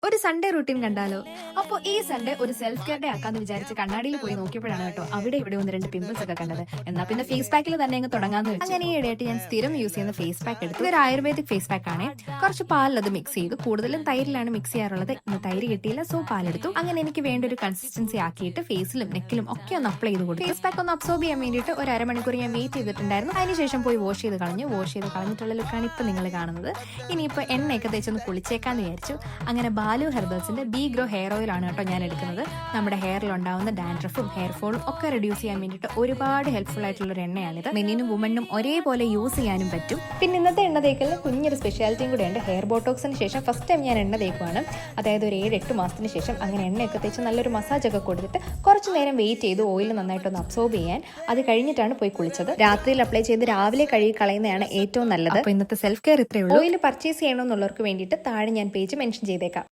ഒരു Sunday routine കണ്ടാലോ? അപ്പോൾ ഈ സൺഡേ ഒരു സെൽഫ് കെയർ ഡേ ആക്കാന്ന് വിചാരിച്ച് കണ്ണാടിയിൽ പോയി നോക്കിയപ്പോഴാണ് കേട്ടോ അവിടെ ഇവിടെ ഒന്ന് രണ്ട് പിമ്പിൾസ് ഒക്കെ കണ്ടത്. എന്നാൽ പിന്നെ ഫേസ് പാക്കിൽ തന്നെ അങ്ങ് തുടങ്ങാന്ന് വെച്ചു. അങ്ങനെ ഈ ഇടയായിട്ട് ഞാൻ സ്ഥിരം യൂസ് ചെയ്യുന്ന ഫേസ് പാക്ക് എടുത്തു. ഇതൊരു ആയുർവേദിക് ഫേസ് പാക്ക് ആണ്. കുറച്ച് പാലിൽ അത് മിക്സ് ചെയ്തു. കൂടുതലും തൈരിലാണ് മിക്സ് ചെയ്യാറുള്ളത്. ഇന്ന് തൈര് കിട്ടിയില്ല, സോ പാലെടുത്തു. അങ്ങനെ എനിക്ക് വേണ്ട ഒരു കൺസിസ്റ്റൻസി ആക്കിയിട്ട് ഫേസിലും നെക്കിലും ഒക്കെ ഒന്ന് അപ്ലൈ ചെയ്ത് കൊടുത്തു. ഫേസ് പാക്ക് ഒന്ന് അബ്സോർബ് ചെയ്യാൻ വേണ്ടിയിട്ട് ഒരു അരമണിക്കൂർ ഞാൻ വെയിറ്റ് ചെയ്തിട്ടുണ്ടായിരുന്നു. അതിനുശേഷം പോയി വാഷ് ചെയ്ത് കളഞ്ഞു. വാഷ് ചെയ്ത് കളഞ്ഞിട്ടുള്ള ലുക്കാണ് ഇപ്പൊ നിങ്ങൾ കാണുന്നത്. ഇനിയിപ്പോൾ എണ്ണയൊക്കെ തേച്ചൊന്ന് കുളിച്ചേക്കാന്ന് വിചാരിച്ചു. അങ്ങനെ ബാലു ഹെർബൽസിന്റെ ബി ഗ്രോ ഹെയർ ഓയിൽ ആണ് കേട്ടോ ഞാൻ എടുക്കുന്നത്. നമ്മുടെ ഹെയറിൽ ഉണ്ടാവുന്ന ഡാൻഡ്രഫും ഹെയർ ഫോളും ഒക്കെ റെഡ്യൂസ് ചെയ്യാൻ വേണ്ടിയിട്ട് ഒരുപാട് ഹെൽപ്ഫുൾ ആയിട്ടുള്ള ഒരു എണ്ണയാണിത്. മെന്നിനും വുമണിനും ഒരേപോലെ യൂസ് ചെയ്യാനും പറ്റും. പിന്നെ ഇന്നത്തെ എണ്ണ തേക്കലിന് കുഞ്ഞൊരു സ്പെഷ്യാലിറ്റിയും കൂടെ ഉണ്ട്. ഹെയർ ബോട്ടോക്സിന് ശേഷം ഫസ്റ്റ് ടൈം ഞാൻ എണ്ണ തേക്കുവാണ്. അതായത് ഒരു 7-8 മാസത്തിന് ശേഷം അങ്ങനെ എണ്ണയൊക്കെ തേച്ച് നല്ലൊരു മസാജ് ഒക്കെ കൊടുത്തിട്ട് കുറച്ച് നേരം വെയിറ്റ് ചെയ്തു ഓയിൽ നന്നായിട്ടൊന്ന് അബ്സോർബ് ചെയ്യാൻ. അത് കഴിഞ്ഞിട്ടാണ് പോയി കുളിച്ചത്. രാത്രിയിൽ അപ്ലൈ ചെയ്ത് രാവിലെ കഴുകി കളയുന്നതാണ് ഏറ്റവും നല്ലത്. അപ്പോൾ ഇന്നത്തെ സെൽഫ് കെയർ ഇത്രയേ ഉള്ളൂ. ഓയിൽ പർച്ചേസ് ചെയ്യണമെന്നുള്ളവർക്ക് വേണ്ടിയിട്ട് താഴെ ഞാൻ പേജ് മെൻഷൻ ചെയ്തേക്കാം.